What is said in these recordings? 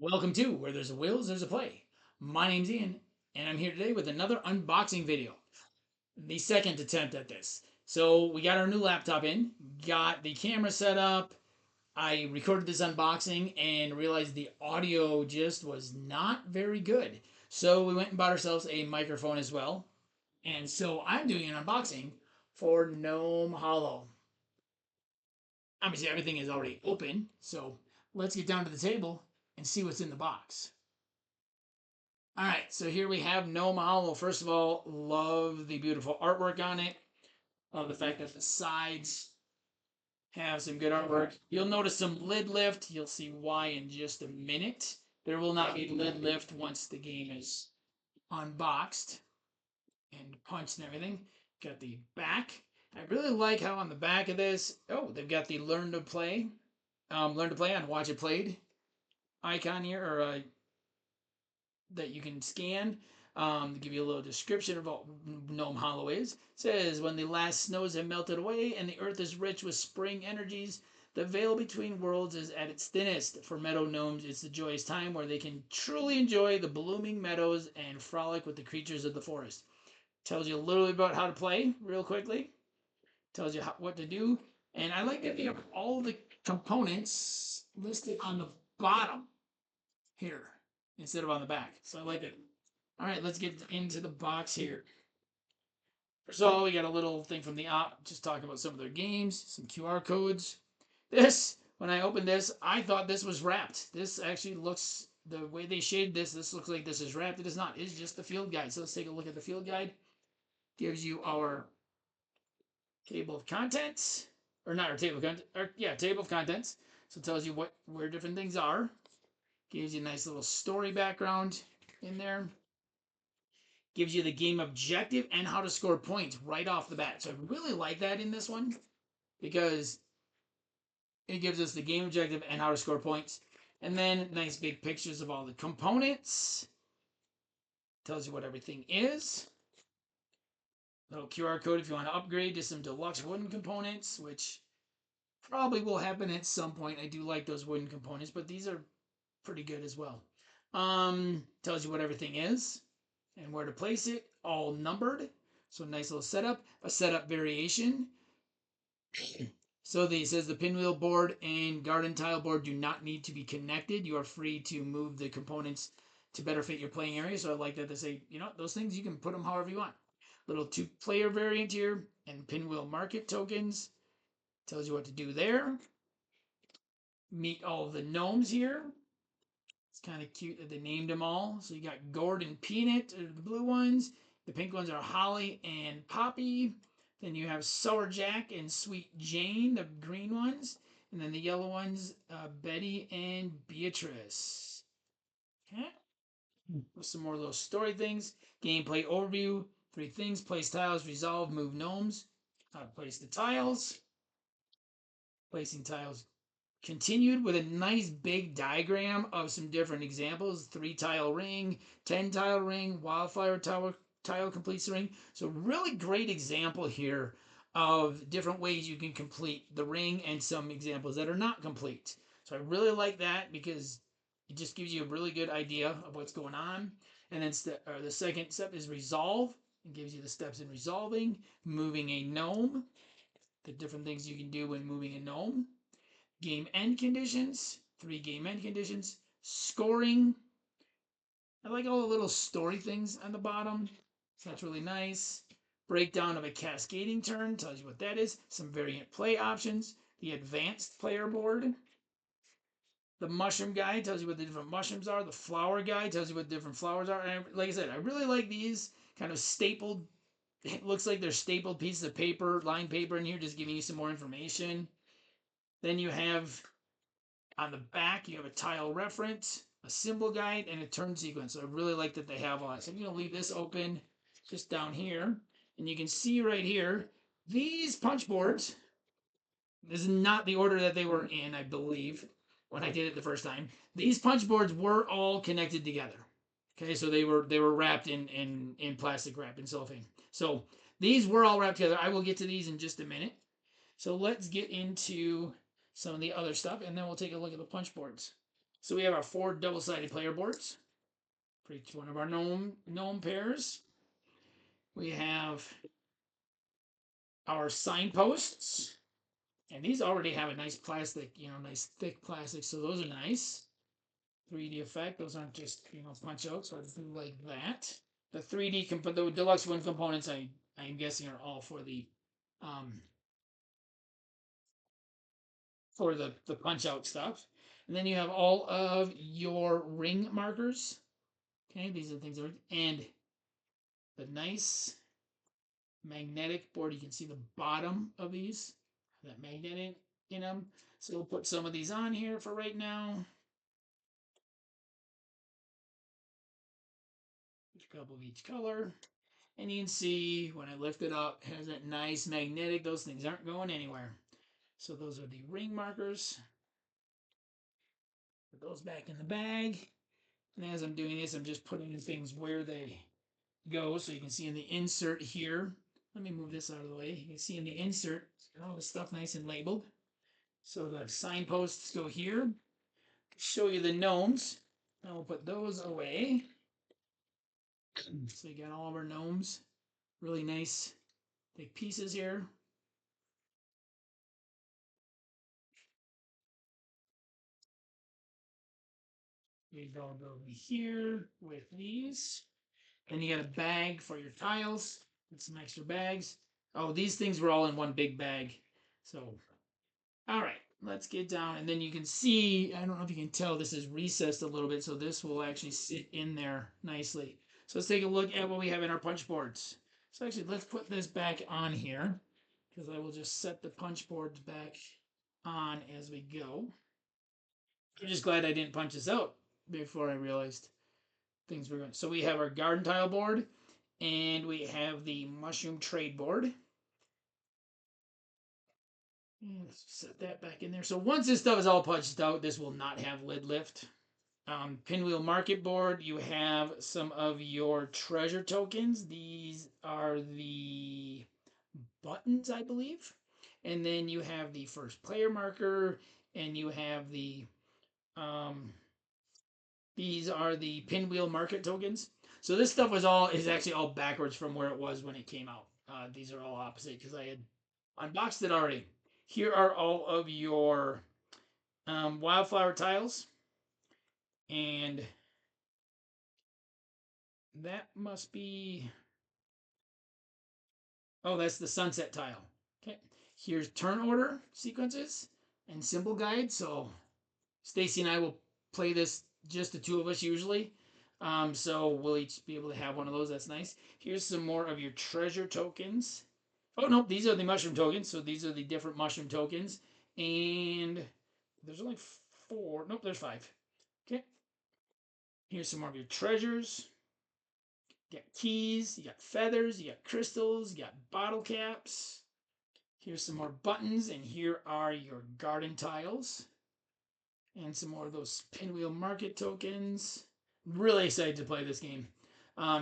Welcome to Where There's a Wills, There's a Play. My name's Ian, and I'm here today with another unboxing video. The second attempt at this. So we got our new laptop in, got the camera set up. I recorded this unboxing and realized the audio just was not very good. So we went and bought ourselves a microphone as well. And so I'm doing an unboxing for Gnome Hollow. Obviously everything is already open, so let's get down to the table and see what's in the box. All right, so here we have Gnome Hollow. First of all, love the beautiful artwork on it. Love the fact that the sides have some good artwork. You'll notice some lid lift. You'll see why in just a minute. There will not be lid lift once the game is unboxed and punched and everything. Got the back. I really like how on the back of this, they've got the learn to play on watch it played icon here, or that you can scan to give you a little description of what Gnome Hollow is. It says, when the last snows have melted away and the earth is rich with spring energies, the veil between worlds is at its thinnest. For meadow gnomes, it's the joyous time where they can truly enjoy the blooming meadows and frolic with the creatures of the forest. Tells you a little bit about how to play real quickly. Tells you what to do. And I like that you have all the components listed on the bottom here instead of on the back. So I like it. All right, let's get into the box here. First of all, we got a little thing from the app just talking about some of their games, some QR codes. When I opened this, I thought this was wrapped. This actually looks, the way they shaded this looks like this is wrapped. It is not. It's just the field guide. So let's take a look at the field guide. Gives you our table of contents, or not our table of contents, table of contents. So it tells you where different things are. Gives you a nice little story background in there. Gives you the game objective and how to score points right off the bat. So I really like that in this one because it gives us the game objective and how to score points. And then nice big pictures of all the components. Tells you what everything is. Little QR code if you want to upgrade to some deluxe wooden components, which probably will happen at some point. I do like those wooden components, but these are pretty good as well. Tells you what everything is and where to place it, all numbered. So nice little setup, a setup variation. So it says the pinwheel board and garden tile board do not need to be connected. You are free to move the components to better fit your playing area. So I like that they say, those things you can put them however you want. Little 2-player variant here and pinwheel market tokens. Tells you what to do there. Meet all of the gnomes here. It's kind of cute that they named them all. So you got Gourd and Peanut, the blue ones. The pink ones are Holly and Poppy. Then you have Sour Jack and Sweet Jane, the green ones. And then the yellow ones, Betty and Beatrice. Okay. With some more little story things. Gameplay overview. 3 things. Place tiles, resolve, move gnomes. How to place the tiles. Placing tiles continued with a nice big diagram of some different examples. 3-tile ring, 10-tile ring, wildflower tile completes the ring. So really great example here of different ways you can complete the ring and some examples that are not complete. So I really like that because it just gives you a really good idea of what's going on. And then the second step is resolve. It gives you the steps in resolving, moving a gnome, the different things you can do when moving a gnome. Game end conditions, 3 game end conditions, scoring. I like all the little story things on the bottom. So that's really nice. Breakdown of a cascading turn tells you what that is. Some variant play options. The advanced player board. The mushroom guide tells you what the different mushrooms are. The flower guide tells you what different flowers are. And like I said, I really like these kind of stapled. It looks like they're stapled pieces of paper, lined paper in here, just giving you some more information. Then you have on the back, you have a tile reference, a symbol guide, and a turn sequence. So I really like that they have all that. So I'm going to leave this open just down here. And you can see right here, these punch boards, this is not the order that they were in, I believe, when I did it the first time. These punch boards were all connected together. Okay, so they were wrapped in plastic wrap, in cellophane. So these were all wrapped together. I will get to these in just a minute. So let's get into some of the other stuff, and then we'll take a look at the punch boards. So we have our 4 double-sided player boards for each one of our gnome pairs. We have our signposts, and these already have a nice plastic, nice thick plastic, so those are nice. 3D effect. Those aren't just punch outs. So I do like that. The 3D the deluxe win components I'm guessing are all for the punch out stuff. And then you have all of your ring markers. Okay, these are the things that are, and the nice magnetic board. You can see the bottom of these, that magnet in them. So we'll put some of these on here for right now. A couple of each color. And you can see when I lift it up, it has that nice magnetic. Those things aren't going anywhere. So those are the ring markers. Put those back in the bag. And as I'm doing this, I'm just putting things where they go. So you can see in the insert here. Let me move this out of the way. You can see in the insert, all the stuff nice and labeled. So the signposts go here. Show you the gnomes. Now we'll put those away. So you got all of our gnomes. Really nice big pieces here. You go over here with these. Then you got a bag for your tiles with some extra bags. Oh, these things were all in one big bag. So, all right, let's get down. And then you can see, I don't know if you can tell, this is recessed a little bit. So this will actually sit in there nicely. So let's take a look at what we have in our punch boards. So actually, let's put this back on here because I will just set the punch boards back on as we go. I'm just glad I didn't punch this out before I realized things were going. So we have our garden tile board, and we have the mushroom trade board. And let's set that back in there. So once this stuff is all punched out, this will not have lid lift. Pinwheel market board, you have some of your treasure tokens. These are the buttons, I believe. And then you have the first player marker, and you have the these are the pinwheel market tokens. So this stuff is actually all backwards from where it was when it came out. These are all opposite because I had unboxed it already. Here are all of your wildflower tiles, and that must be. Oh, that's the sunset tile. Okay. Here's turn order sequences and symbol guide. So Stacy and I will play this, just the two of us usually. So we'll each be able to have one of those. That's nice. Here's some more of your treasure tokens. Oh, no, these are the mushroom tokens. So these are the different mushroom tokens. And there's only 4. Nope, there's 5. Okay. Here's some more of your treasures. You got keys, you got feathers, you got crystals, you got bottle caps. Here's some more buttons, and here are your garden tiles. And some more of those pinwheel market tokens. Really excited to play this game.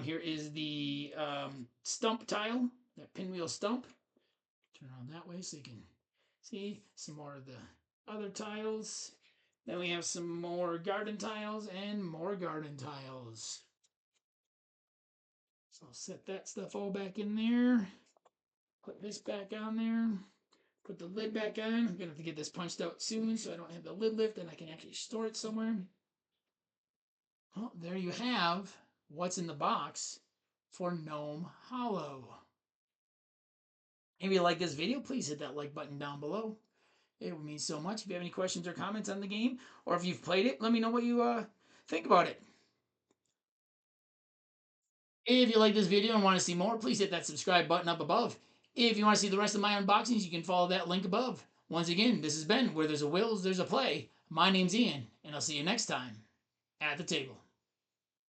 Here is the stump tile, that pinwheel stump. Turn around that way so you can see some more of the other tiles. Then we have some more garden tiles and more garden tiles. So I'll set that stuff all back in there. Put this back on there. Put the lid back on. I'm going to have to get this punched out soon so I don't have the lid lift and I can actually store it somewhere. Well, there you have what's in the box for Gnome Hollow. If you like this video, please hit that like button down below. It would mean so much. If you have any questions or comments on the game, or if you've played it, let me know what you think about it. If you like this video and want to see more, please hit that subscribe button up above. If you want to see the rest of my unboxings, you can follow that link above. Once again, this has been Where There's a Wills, There's a Play. My name's Ian, and I'll see you next time at the table.